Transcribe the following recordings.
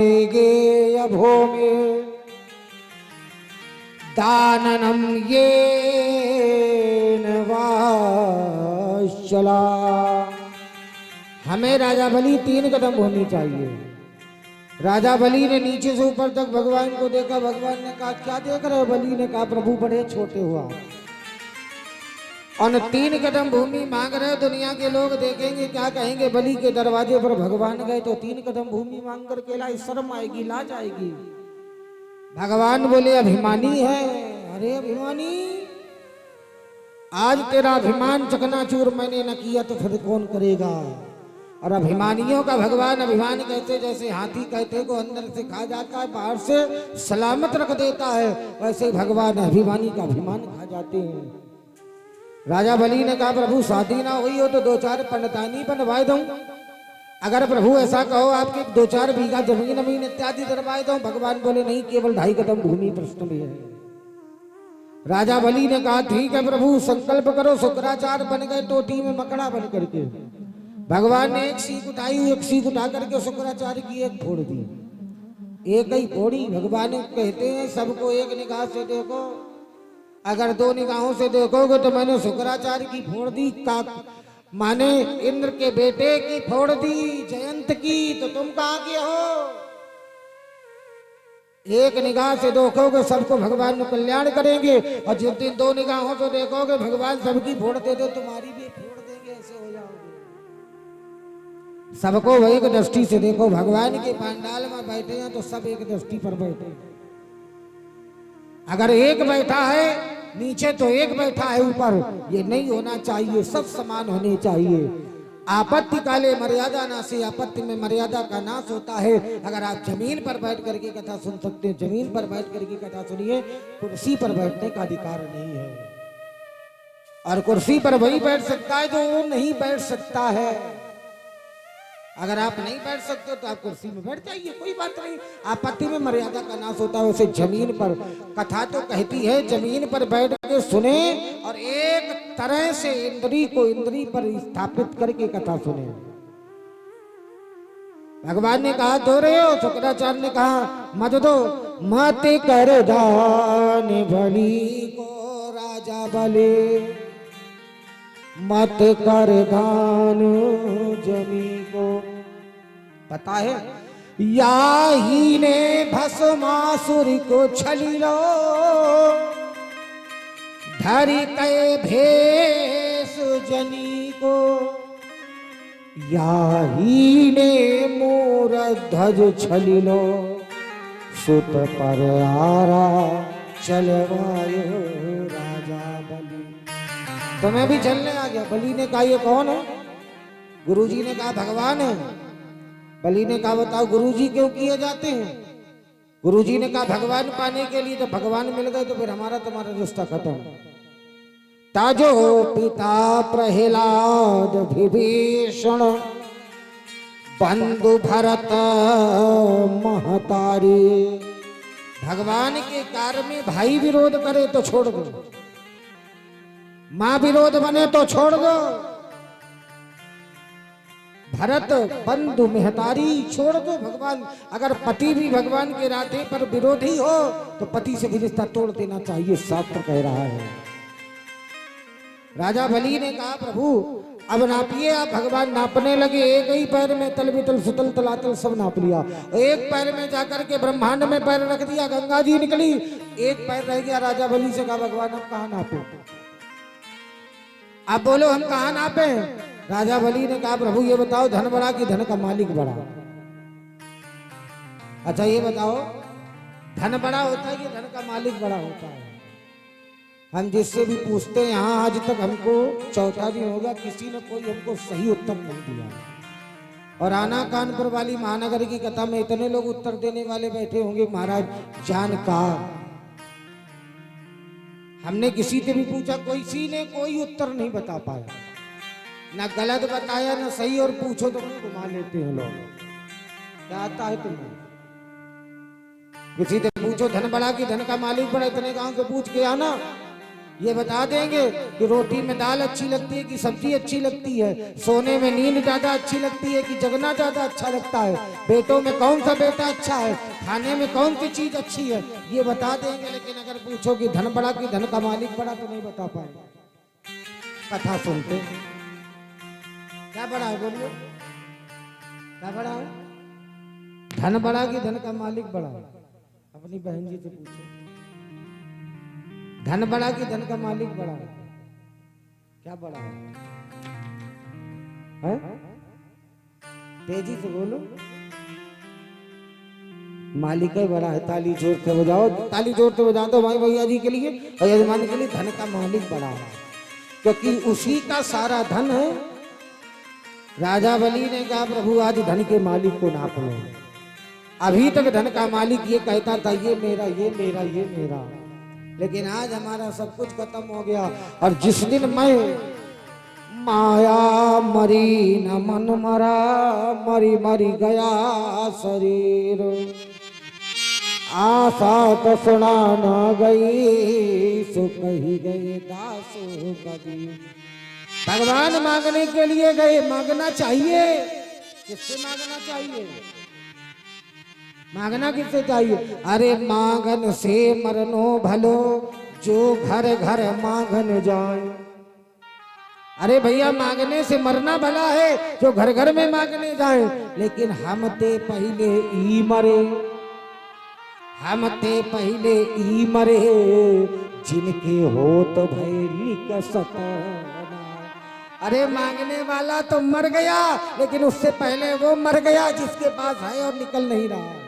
गेय भूमि दाननम येन वाचला। हमें राजा बलि 3 कदम भूमि चाहिए। राजा बलि ने नीचे से ऊपर तक भगवान को देखा। भगवान ने कहा क्या देख रहे हो? बलि ने कहा प्रभु बड़े छोटे हुआ और 3 कदम भूमि मांग रहे। दुनिया के लोग देखेंगे क्या कहेंगे? बलि के दरवाजे पर भगवान गए तो 3 कदम भूमि मांग कर के लाई, शर्म आएगी, लाज आएगी। भगवान बोले अभिमानी है। अरे अभिमानी, आज तेरा अभिमान चकनाचूर मैंने न किया तो फिर कौन करेगा? और अभिमानियों का भगवान अभिमान कहते जैसे हाथी कहते को अंदर से खा जाता है, बाहर से सलामत रख देता है, वैसे ही भगवान अभिमानी का अभिमान खा जाते हैं। राजा बलि ने कहा प्रभु शादी ना हुई हो तो 2-4 पंडतानी बनवाए दूं। अगर प्रभु ऐसा कहो आपके 2-4 बीघा जमीन इत्यादि दरवाए दूं। भगवान बोले नहीं, केवल 2.5 कदम भूमि प्रश्न में है। राजा बलि ने कहा ठीक है प्रभु, संकल्प करो। शुक्राचार्य बन गए टोटी में मकड़ा बन करके। भगवान ने एक सीख उठाई, एक सीख उठा करके शुक्राचार्य की एक फोड़ दी। एक ही फोड़ी। भगवान कहते हैं सबको एक निगाह से देखो, अगर 2 निगाहों से देखोगे तो मैंने शुक्राचार्य की फोड़ दी। का माने इंद्र के बेटे की फोड़ दी, जयंत की। तो तुम कहाँ के हो? एक निगाह से देखोगे सबको भगवान में कल्याण करेंगे, और जिस दिन 2 निगाहों से देखोगे भगवान सबकी फोड़ दे दो, तुम्हारी भी फोड़ देंगे, ऐसे हो जाओगे। सबको एक दृष्टि से देखो। भगवान के पंडाल में बैठे हैं तो सब एक दृष्टि पर बैठे हैं। अगर एक बैठा है नीचे तो एक बैठा है ऊपर, ये नहीं होना चाहिए। सब समान होने चाहिए। आपत्ति काले मर्यादा नासी, आपत्ति में मर्यादा का नाश होता है। अगर आप जमीन पर बैठ करके कथा सुन सकते हैं, जमीन पर बैठ करके कथा सुनिए। कुर्सी पर बैठने का अधिकार नहीं है, और कुर्सी पर वही बैठ सकता है जो वो नहीं बैठ सकता है। अगर आप नहीं बैठ सकते तो आप कुर्सी में बैठ जाइए, कोई बात नहीं। आपत्ति में मर्यादा का नाश होता है। वैसे जमीन पर कथा तो कहती है जमीन पर बैठ के सुने, और एक तरह से इंद्री को इंद्री पर स्थापित करके कथा सुने। भगवान ने कहा दो रहे हो? शुक्राचार्य ने कहा मत दो। मत कर दान बलि को राजा बलि, मत कर दान जमी को। पता है या ही ने भस्मासुर को छलिलो, धरि के भेष जनी को। या ही ने मोर ध्वज छलिलो, सुत पर आरा चलवायो राजा बलि। तो मैं भी चलने आ गया। बलि ने कहा ये कौन है? गुरुजी ने कहा भगवान है। बलि ने कहा बताओ गुरुजी क्यों किए जाते हैं? गुरुजी ने कहा भगवान पाने के लिए। तो भगवान मिल गए तो फिर हमारा तुम्हारा रिश्ता खत्म। ताजो पिता प्रहलाद विभीषण, बंधु भरत महतारी। भगवान के कार्य में भाई विरोध करे तो छोड़ दो, मां विरोध बने तो छोड़ दो। भरत बंधु महतारी छोड़ दो। भगवान अगर पति भी भगवान के रास्ते पर विरोधी हो तो पति से भी रिश्ता तोड़ देना चाहिए, शास्त्र कह रहा है। राजा बलि ने कहा प्रभु अब नापिए। आप भगवान नापने लगे। एक ही पैर में तल बितल सुतल तलातल सब नाप लिया। एक पैर में जाकर के ब्रह्मांड में पैर रख दिया, गंगा जी निकली। एक पैर रह गया। राजा बलि से कहा भगवान हम कहाँ नापे? आप बोलो हम कहाँ नापे? राजा बलि ने कहा प्रभु ये बताओ धन बड़ा कि धन का मालिक बड़ा? अच्छा ये बताओ धन बड़ा होता है कि धन का मालिक बड़ा होता है? हम जिससे भी पूछते हैं यहाँ आज तक हमको चौथा दिन होगा किसी ने कोई हमको सही उत्तर नहीं दिया। और आना कानपुर वाली महानगर की कथा में इतने लोग उत्तर देने वाले बैठे होंगे महाराज जानकार। हमने किसी से भी पूछा, किसी ने कोई उत्तर नहीं बता पाया। ना गलत बताया ना सही, और पूछो तो मुंह घुमा लेते हैं लोग। क्या आता है तुम्हें? किसी से पूछो धन बड़ा कि धन का मालिक बड़ा, इतने गांव से पूछ के आना। ये बता देंगे कि रोटी में दाल अच्छी लगती है कि सब्जी अच्छी लगती है, सोने में नींद ज्यादा अच्छी लगती है कि जगना ज्यादा अच्छा लगता है, बेटों में कौन सा बेटा अच्छा है, खाने में कौन सी चीज अच्छी है, ये बता देंगे। लेकिन अगर पूछो कि धन बड़ा कि धन का मालिक बड़ा, तो नहीं बता पाएंगे। कथा सुनते क्या बड़ा है, बोलिए क्या बड़ा है? धन बड़ा कि धन का मालिक बड़ा? अपनी बहन जी से पूछो, धन बड़ा कि धन का मालिक बड़ा? क्या बड़ा है? तेजी से बोलो। मालिक ही बड़ा है। ताली जोर से बजाओ, ताली जोर से बजा दो भाई भैया जी के लिए और यजमान के लिए। धन का मालिक बड़ा है क्योंकि उसी का सारा धन है। राजा बलि ने कहा प्रभु आज धन के मालिक को नाप लो। अभी तक धन का मालिक ये कहता था ये मेरा ये मेरा ये मेरा, लेकिन आज हमारा सब कुछ खत्म हो गया। और जिस दिन मैं माया मरी न मन मरा, मरी मरी गया शरीर, आशा तो सुना न गई, सो कही गए दासो कबीर। भगवान मांगने के लिए गए, मांगना चाहिए। किससे मांगना चाहिए? मांगना किससे चाहिए? अरे मांगन से मरनो भलो, जो घर घर मांगन जाए। अरे भैया मांगने से मरना भला है, जो घर घर में मांगने जाए। लेकिन हम ते पहले ई मरे, हम ते पहले ई मरे, जिनके हो तो भय निकसत। अरे मांगने वाला तो मर गया, लेकिन उससे पहले वो मर गया जिसके पास है और निकल नहीं रहा।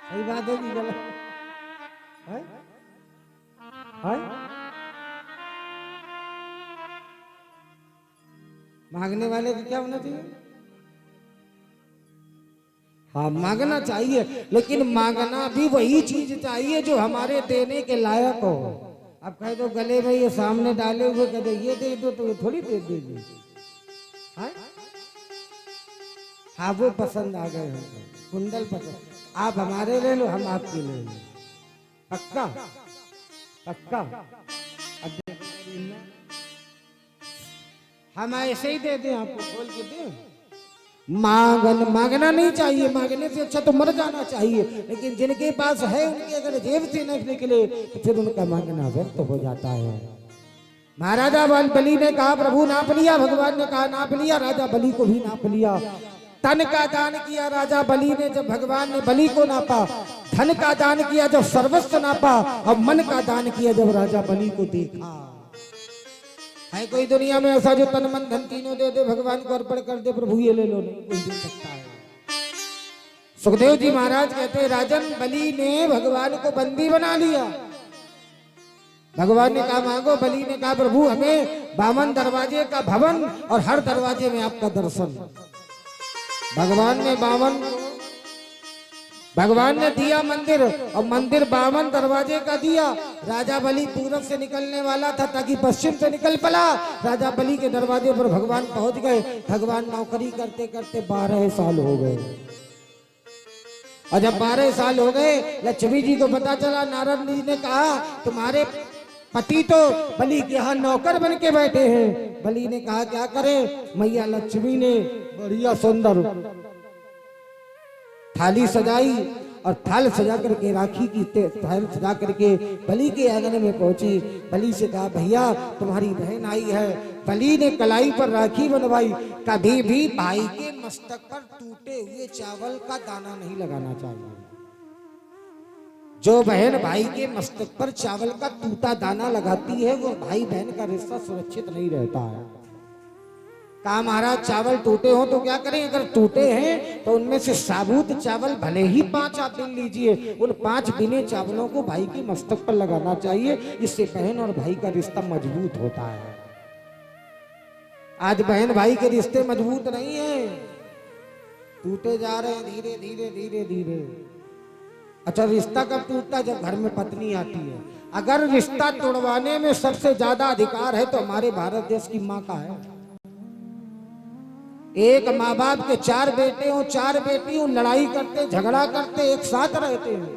सही बात है कि गलत है? मांगने वाले को क्या होना चाहिए? हाँ मांगना चाहिए, लेकिन मांगना भी वही चीज चाहिए जो हमारे देने के लायक हो। अब कह दो गले में ये सामने डाले हुए कह दो ये दे दो, तो थोड़ी दे देगी। हाँ वो पसंद आ गए हमको, कुंडल पसंद। आप हमारे ले लो, हम आपके ले लो। पक्का पक्का। अब हम ऐसे ही दे दें आपको, खोल के दें? मांगना नहीं चाहिए। मांगने से अच्छा तो मर जाना चाहिए। लेकिन जिनके पास है उनके अगर जेब से न निकले तो फिर उनका मांगना व्यर्थ हो जाता है। महाराजा बलि ने कहा प्रभु नाप लिया, भगवान ने कहा नाप लिया, राजा बलि को भी नाप लिया। तन का दान किया राजा बलि ने जब भगवान ने बलि को नापा, धन का दान किया जब सर्वस्व नापा, और मन का दान किया जब राजा बलि को देखा। है कोई दुनिया में ऐसा जो तन मन धन तीनों दे दे, भगवान को अर्पण कर दे, प्रभु ये ले लो? नहीं कोई दे सकता है। सुखदेव जी महाराज कहते हैं राजन बलि ने भगवान को बंदी बना लिया। भगवान ने कहा मांगो, बलि ने कहा प्रभु हमें 52 दरवाजे का भवन और हर दरवाजे में आपका दर्शन। भगवान ने दिया मंदिर, और मंदिर 52 दरवाजे का दिया। राजा बलि पूरब से निकलने वाला था ताकि पश्चिम से निकल पड़ा। राजा बलि के दरवाजे पर भगवान पहुंच गए। भगवान नौकरी करते करते 12 साल हो गए, और जब 12 साल हो गए लक्ष्मी जी को पता चला, नारद जी ने कहा तुम्हारे पति तो बलि के यहाँ नौकर बन के बैठे हैं। बलि ने कहा क्या करे? मैया लक्ष्मी ने बढ़िया सुंदर थाली सजाई, और थाल सजा करके राखी की थाल सजा करके बलि के आंगन में पहुंची। बलि से कहा भैया तुम्हारी बहन आई है। बलि ने कलाई पर राखी बनवाई। कभी भी भाई के मस्तक पर टूटे हुए चावल का दाना नहीं लगाना चाहिए। जो बहन भाई के मस्तक पर चावल का टूटा दाना लगाती है वो भाई बहन का रिश्ता सुरक्षित नहीं रहता है। कहा महाराज चावल टूटे हो तो क्या करें? अगर टूटे हैं तो उनमें से साबुत चावल भले ही 5 आप बिन लीजिए, उन 5 बिने चावलों को भाई के मस्तक पर लगाना चाहिए। इससे बहन और भाई का रिश्ता मजबूत होता है। आज बहन भाई के रिश्ते मजबूत नहीं है, टूटे जा रहे हैं धीरे धीरे धीरे धीरे। अच्छा रिश्ता कब टूटता? जब घर में पत्नी आती है। अगर रिश्ता तोड़वाने में सबसे ज्यादा अधिकार है तो हमारे भारत देश की माँ का है। एक माँ बाप के 4 बेटे हो 4 बेटी हो, लड़ाई करते झगड़ा करते एक साथ रहते हैं,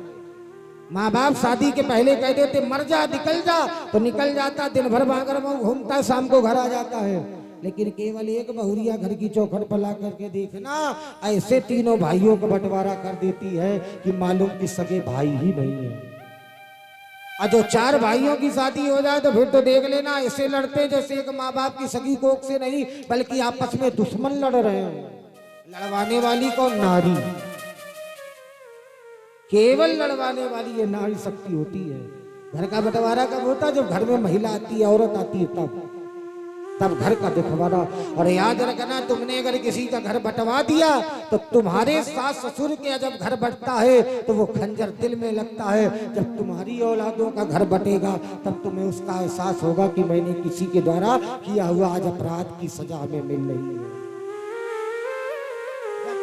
माँ बाप शादी के पहले कह देते मर जा निकल जा, तो निकल जाता, दिन भर बागर में घूमता, शाम को घर आ जाता है। लेकिन केवल एक बहुरिया घर की चौखट पर ला करके देखना, ऐसे तीनों भाइयों को बंटवारा कर देती है कि मालूम कि सगे भाई ही नहीं है। और जो 4 भाइयों की शादी हो जाए तो फिर तो देख लेना, ऐसे लड़ते जैसे एक माँ बाप की सगी कोख से नहीं बल्कि आपस में दुश्मन लड़ रहे हैं। लड़वाने वाली कौन? नारी। केवल लड़वाने वाली ये नारी शक्ति होती है। घर का बंटवारा कब होता है? जब घर में महिला आती है, औरत आती है, तब घर का बंटवारा। और याद रखना, तुमने अगर किसी का घर बंटवा दिया तो तुम्हारे सास ससुर के जब घर बंटता है तो वो खंजर दिल में लगता है। जब तुम्हारी औलादों का घर बंटेगा तब तुम्हें उसका एहसास होगा कि मैंने किसी के द्वारा किया हुआ आज अपराध की सजा हमें मिल रही है।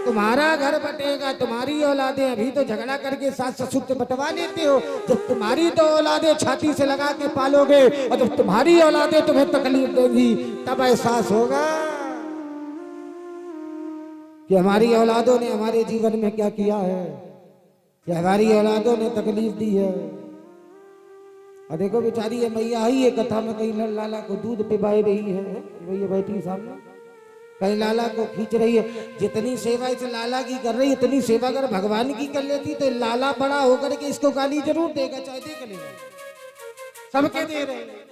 तुम्हारा घर बटेगा, तुम्हारी औलादे, अभी तो झगड़ा करके सास ससुर से बंटवा लेते हो, जब तुम्हारी 2 औलादे छाती से लगा के पालोगे और जब तुम्हारी औलादे तुम्हें तकलीफ देंगी तब एहसास होगा कि हमारी औलादों ने हमारे जीवन में क्या किया है, कि हमारी औलादों ने तकलीफ दी है। और देखो बेचारी ये मैया आई है कथा में, कहीं लाला को दूध पिवाई रही है, ये बैठी सामने, कहीं लाला को खींच रही है। जितनी सेवा इस लाला की कर रही है इतनी सेवा अगर भगवान की कर लेती तो लाला बड़ा होकर के इसको गाली जरूर देगा, चाहे देख लेगा। सबके दे रहे हैं,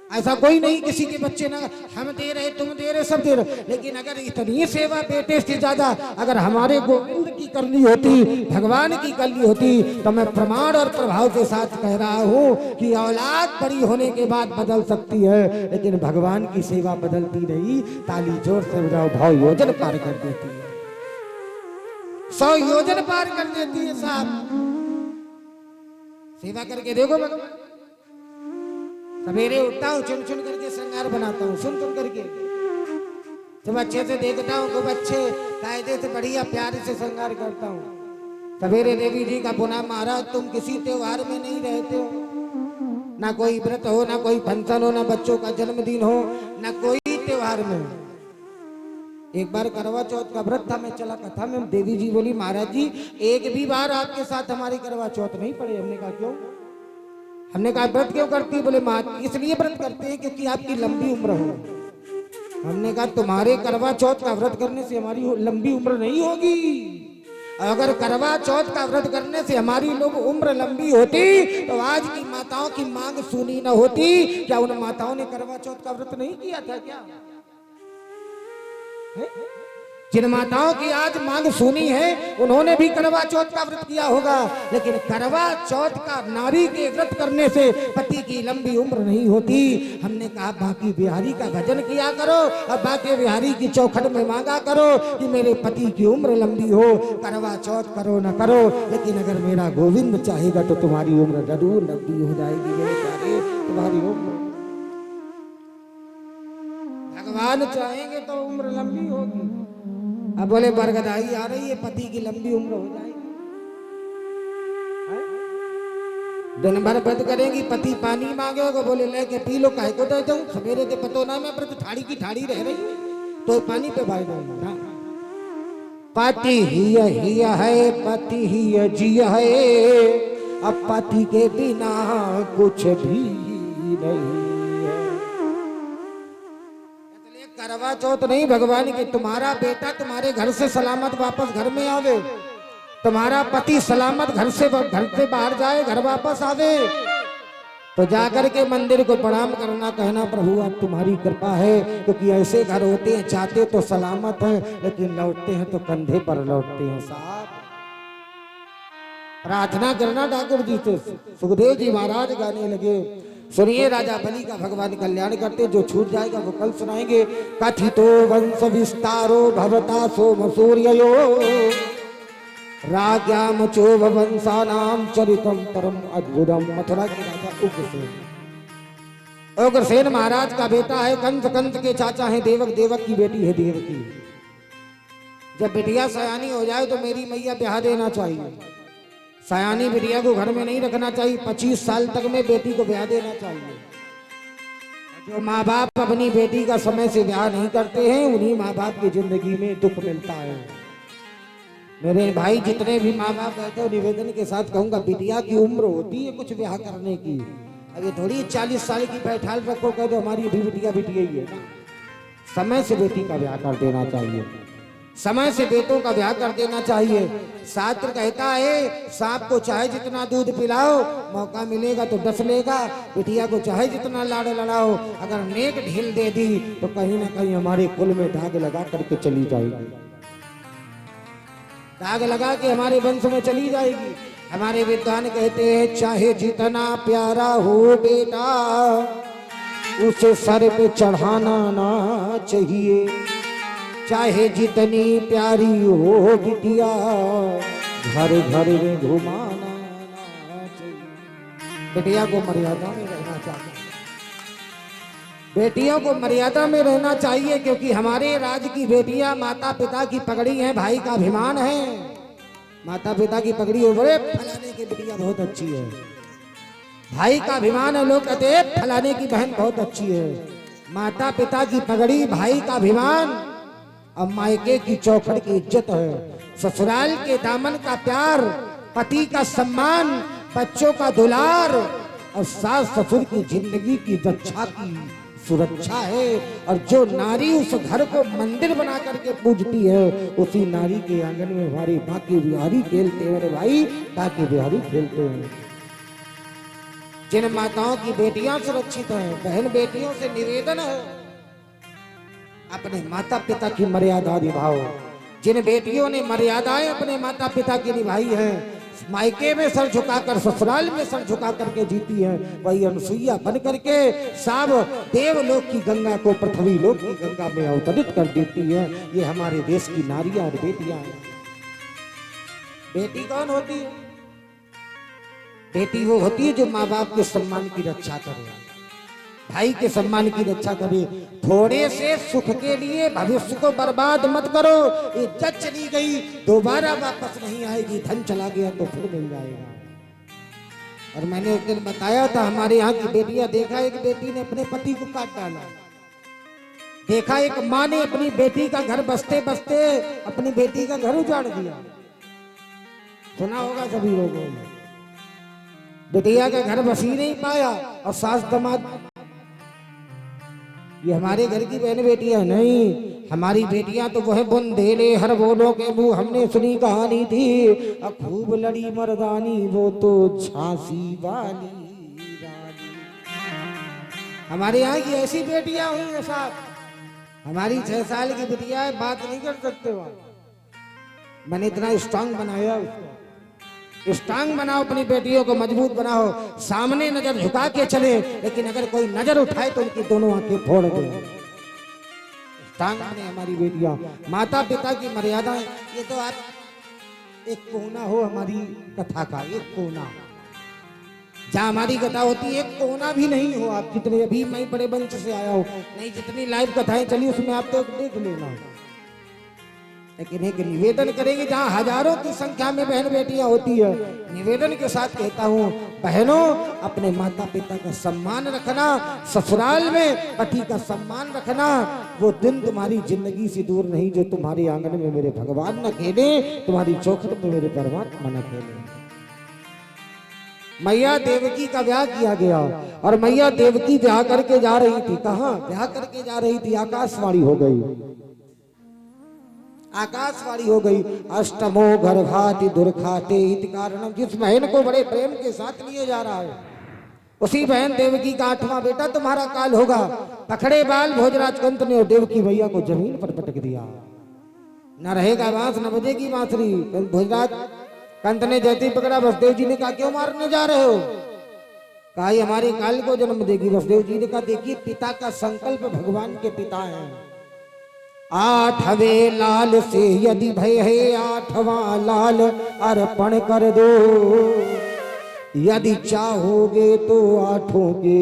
ऐसा कोई नहीं किसी के बच्चे ना हम दे रहे तुम दे रहे सब दे रहे। लेकिन अगर इतनी सेवा बेटे से ज्यादा अगर हमारे गोविंद की करनी होती, भगवान की करनी होती, तो मैं प्रमाण और प्रभाव के साथ कह रहा हूँ कि औलाद बड़ी होने के बाद बदल सकती है, लेकिन भगवान की सेवा बदलती नहीं। ताली जोर से बजाओ, 100 योजन पार कर देती है, 100 योजन पार कर देती है। साहब सेवा करके देखो, भगवान सवेरे उठता हूँ, चुन चुन करके श्रृंगार बनाता हूँ, सुन सुन करके जब अच्छे से देखता हूँ खूब अच्छे कायदे से बढ़िया प्यार से श्रृंगार करता हूँ। सवेरे देवी जी का पुना, महाराज तुम किसी त्योहार में नहीं रहते हो, ना कोई व्रत हो, ना कोई फंक्शन हो, ना बच्चों का जन्मदिन हो, ना कोई त्योहार में। एक बार करवा चौथ का व्रत था, मैं चला कथा में, देवी जी बोली महाराज जी एक भी बार आपके साथ हमारी करवा चौथ नहीं पड़े। हमने कहा क्यों? हमने कहा व्रत क्यों करती है? बोले माँ इसलिए व्रत करते हैं क्योंकि आपकी लंबी उम्र हो। हमने कहा तुम्हारे करवा चौथ का व्रत करने से हमारी लंबी उम्र नहीं होगी। अगर करवा चौथ का व्रत करने से हमारी लोग उम्र लंबी होती तो आज की माताओं की मांग सुनी न होती। क्या उन माताओं ने करवा चौथ का व्रत नहीं किया था? क्या जिन माताओं की आज मांग सुनी है उन्होंने भी करवा चौथ का व्रत किया होगा, लेकिन करवा चौथ का नारी के व्रत करने से पति की लंबी उम्र नहीं होती। हमने कहा बाकी बिहारी का भजन किया करो और बाकी बिहारी की चौखट में मांगा करो कि मेरे पति की उम्र लंबी हो। करवा चौथ करो न करो, लेकिन अगर मेरा गोविंद चाहेगा तो तुम्हारी उम्र जरूर लंबी हो जाएगी। मेरे प्यारे, तुम्हारी उम्र भगवान चाहेंगे तो उम्र लंबी होगी। अब बोले बरगदाई आ रही है, पति की लंबी उम्र हो जाएगी। दिन भर व्रत करेंगी, पति पानी मांगेगा, बोले लेके पी लो, काहे को देता हूँ। सवेरे के पतो ना मैं व्रत ठाड़ी की ठाड़ी रह रही तो पानी पे भाई दूंगा। पति ही है, पति ही जिया है, अब पति के बिना कुछ भी नहीं। करवा चौथ नहीं भगवान की, तुम्हारा बेटा तुम्हारे घर से सलामत वापस घर में आवे, तुम्हारा पति सलामत घर से बाहर जाए, घर वापस आवे, तो जाकर के मंदिर को प्रणाम करना, कहना प्रभु आप तुम्हारी कृपा है। क्योंकि ऐसे घर होते हैं चाहते तो सलामत हैं लेकिन लौटते हैं तो कंधे पर लौटते हैं। साहब प्रार्थना करना ठाकुर जी से। सुखदेव जी महाराज गाने लगे, सुनिए राजा बलि का भगवान कल्याण करते, जो छूट जाएगा वो कल सुनाएंगे। कथितो वंश विस्तारो भवता सोम सूर्यो राज्ञाम चोभ वंशानाम चरितम परम अद्भुतम। मथुरा के राजा उग्रसेन, उग्रसेन महाराज का बेटा है कंस, कंस के चाचा है देवक, देवक की बेटी है देवकी। जब बिटिया सयानी हो जाए तो मेरी मैया ब्याह देना चाहिए। सयानी बिटिया को घर में नहीं रखना चाहिए, 25 साल तक में बेटी को ब्याह देना चाहिए। जो माँ बाप अपनी बेटी का समय से ब्याह नहीं करते हैं उन्हीं माँ बाप की जिंदगी में दुख मिलता है। मेरे भाई जितने भी माँ बाप बैठे हो, निवेदन के साथ कहूंगा, बिटिया की उम्र होती है कुछ ब्याह करने की। अब ये थोड़ी 40 साल की बैठाल रखो कह दो हमारी भी बिटिया बिटिया ही है ना। समय से बेटी का ब्याह कर देना चाहिए, समय से बेटों का ब्याह कर देना चाहिए। शास्त्र कहता है सांप को चाहे जितना दूध पिलाओ, मौका मिलेगा तो 10 लेगा। बिटिया को चाहे जितना लाड़ लड़ाओ, अगर नेक ढील दे दी तो कहीं ना कहीं हमारे कुल में दाग लगा करके चली जाएगी, दाग लगा के हमारे वंश में चली जाएगी। हमारे विद्वान कहते हैं चाहे जितना प्यारा हो बेटा, उसे सर पे चढ़ाना ना चाहिए। चाहे जितनी प्यारी हो बिटिया, घर घर में घुमाना ना चाहिए। बिटिया को मर्यादा में रहना चाहिए, बेटियों को मर्यादा में रहना चाहिए, क्योंकि हमारे राज्य की बेटियां माता पिता की पगड़ी है, भाई का अभिमान है। माता पिता की पगड़ी हो, बड़े फलाने की बिटिया बहुत अच्छी है, भाई का अभिमान है। लोग कहते हैं फलाने की बहन बहुत अच्छी है। माता पिता की पगड़ी, भाई का अभिमान, और मायके की चौखट की इज्जत है। ससुराल के दामन का प्यार, पति का सम्मान, बच्चों का दुलार, और सास ससुर की जिंदगी की रक्षा की सुरक्षा है। और जो नारी उस घर को मंदिर बना करके पूजती है, उसी नारी के आंगन में हमारे बाकी बिहारी खेलते हैं। मेरे भाई बाकी बिहारी खेलते हैं। जिन माताओं की बेटियां सुरक्षित हैं, बहन बेटियों से निवेदन है अपने माता पिता की मर्यादा निभाओ। जिन बेटियों ने मर्यादाएं अपने माता पिता की निभाई है, मायके में सर झुकाकर, ससुराल में सर झुका करके जीती है, वही अनुसुईया बन करके सब देवलोक की गंगा को पृथ्वी लोक की गंगा में अवतरित कर देती है। ये हमारे देश की नारियां और बेटियां हैं। बेटी कौन होती है? बेटी वो होती है जो माँ बाप के सम्मान की रक्षा करे, भाई के सम्मान की रक्षा करे। थोड़े से सुख के लिए भविष्य को बर्बाद मत करो। इज्जत चली गई दोबारा वापस नहीं आएगी, धन चला गया तो फिर मिल जाएगा। और मैंने एक दिन बताया था, हमारे यहाँ की बेटियां, देखा एक बेटी ने अपने पति को काट डाला, देखा एक माँ ने अपनी बेटी का घर बसते बसते अपनी बेटी का घर उजाड़ दिया। सुना होगा सभी लोगों ने, बेटिया का घर बस ही नहीं पाया और सास दमाद। ये हमारे घर की बहन बेटियां नहीं, हमारी बेटियां तो वो है बुंदेले हर बोलो के मुंह। हमने सुनी कहानी थी, अब खूब लड़ी मर्दानी, वो तो झांसी वाली रानी। हमारे यहाँ की ऐसी बेटियां हुई है साहब। हमारी 6 साल की बेटियां है, बात नहीं कर सकते वहां। मैंने इतना स्ट्रांग बनाया उसको। स्ट्रांग बनाओ, अपनी बेटियों को मजबूत बनाओ, सामने नजर झुका के चले, लेकिन अगर कोई नजर उठाए तो उनकी दोनों आंखें फोड़ दे। स्ट्रांग बने हमारी बेटियां। माता पिता की मर्यादाएं, ये तो आप एक कोना हो हमारी कथा का, एक कोना जहाँ हमारी कथा होती है, एक कोना भी नहीं हो आप। जितने अभी मैं बड़े वंश से आया हूँ, नहीं जितनी लाइव कथाएं चली उसमें आप तो देख लेना। लेकिन एक निवेदन करेंगे जहाँ हजारों की संख्या में बहन बेटियां होती है, निवेदन के साथ कहता हूँ, बहनों अपने माता पिता का सम्मान रखना, ससुराल में पति का सम्मान रखना। वो दिन तुम्हारी जिंदगी से दूर नहीं जो तुम्हारे आंगन में मेरे भगवान न खेले, तुम्हारी चौखट में मेरे परमात्मा न खेले। मैया देवकी का ब्याह किया गया और मैया देवकी ब्याह करके जा रही थी। कहाँ ब्याह करके जा रही थी? आकाशवाणी हो गई, आकाशवाणी हो गई। अष्टमो गर्भाति दुर्खाते इति कारणम। जिस बहन को बड़े प्रेम के साथ लिए जा रहा है, उसी बहन देवकी का 8वां बेटा तुम्हारा काल होगा। पकड़े बाल भोजराज कंत ने और देवकी मैया को जमीन पर पटक दिया। न रहेगा बांस न बजेगी बांसुरी। भोजराज कंत ने जैसे ही पकड़ा, वसुदेव जी ने कहा क्यों मारने जा रहे हो? कहा ये हमारे काल को जन्म देगी। वसुदेव जी ने कहा देखिए पिता का संकल्प, भगवान के पिता हैं। 8वें लाल से यदि भय है 8वां लाल अर्पण कर दो। यदि चाहोगे तो 8 के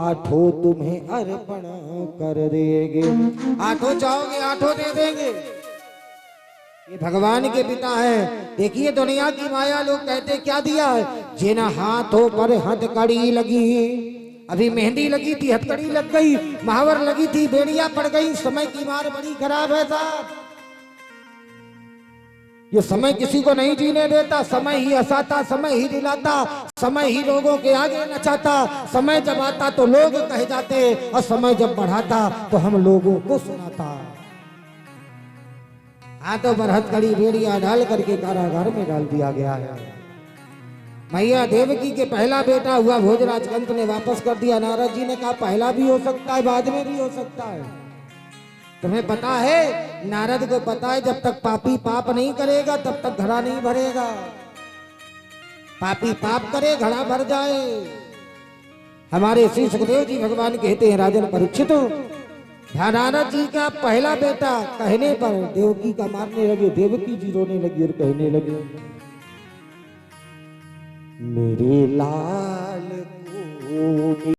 8 तुम्हें अर्पण कर देंगे। 8 चाहोगे 8 दे देंगे। ये भगवान के पिता है। देखिए दुनिया की माया, लोग कहते क्या दिया है? जिन हाथों पर हथकड़ी लगी, अभी मेहंदी लगी थी, हथकड़ी लग गई, महावर लगी थी, बेड़िया पड़ गई। समय की मार बड़ी खराब है साहब। ये समय किसी को नहीं जीने देता, समय ही हंसाता, समय ही दिलाता, समय ही लोगों के आगे नचाता। समय जब आता तो लोग कह जाते, और समय जब बढ़ाता तो हम लोगों को सुनाता। हाथों पर हथकड़ी बेड़ियां डाल करके कारागार में डाल दिया गया है। मैया देवकी के पहला बेटा हुआ भोजराज कंस ने वापस कर दिया। नारद जी ने कहा पहला भी हो सकता है, बाद में भी हो सकता है। तुम्हें पता है, नारद को पता है जब तक पापी पाप नहीं करेगा तब तक घड़ा नहीं भरेगा। पापी पाप करे घड़ा भर जाए। हमारे श्री सुखदेव जी भगवान कहते हैं, राजन परीक्षित, नारद जी का पहला बेटा कहने पर देवकी का मारने लगे। देवकी जी रोने लगी और कहने लगे, मेरे लाल को